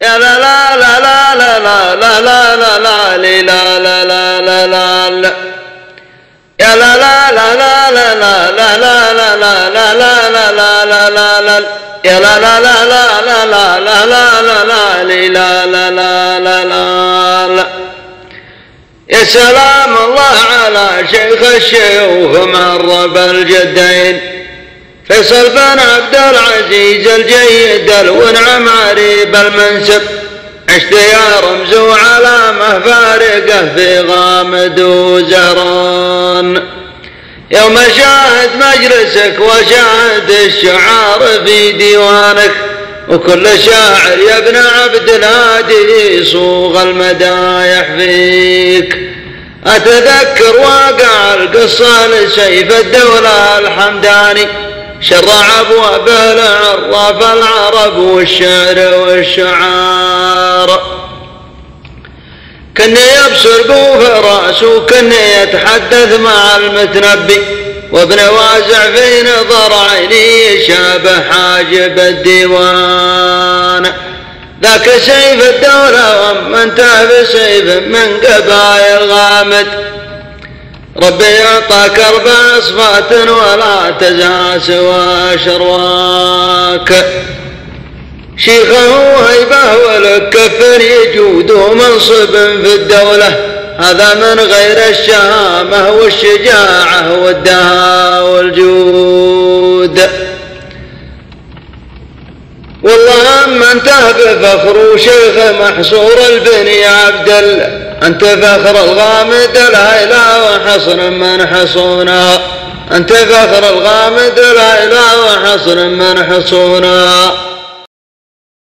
يا لا لا لا لا لا لا لا لا لا لا لا لا لا لا لا يا لا لا لا لا لا لا لا لا لا لا لا لا لا لا لا يا لا لا لا لا لا لا لا لا لا لا لا لا لا لا لا يا سلام الله على شيخ الشيوخ معرب الجدين فيصل بن عبد العزيز الجيد الونعم عريب المنسب عشت يا رمز وعلامة فارقة في غامد وزهران يوم شاهد مجلسك وشاهد الشعار في ديوانك وكل شاعر يا ابن عبد الهادي يصوغ المدايح فيك أتذكر واقع القصة لسيف الدولة الحمداني شرع أبوابه لعراف العرب والشعر والشعار كني يبصر بو فراس وكني يتحدث مع المتنبي وابن وازع في نظر عيني شابه حاجب الديوان ذاك سيف الدولة ومنته بسيف من قبائل غامد ربي يعطاك 4 أصفات ولا تزهى سوى شرواك شيخه وهيبه ولك كفر يجود منصب في الدولة هذا من غير الشهامة والشجاعة والدهاء والجود والله أما انته بفخر شيخ محصور البني عبد الله أنت فخر الغامد الهيلا وحصن من حصونا أنت فخر الغامد الهيلا وحصن من حصونا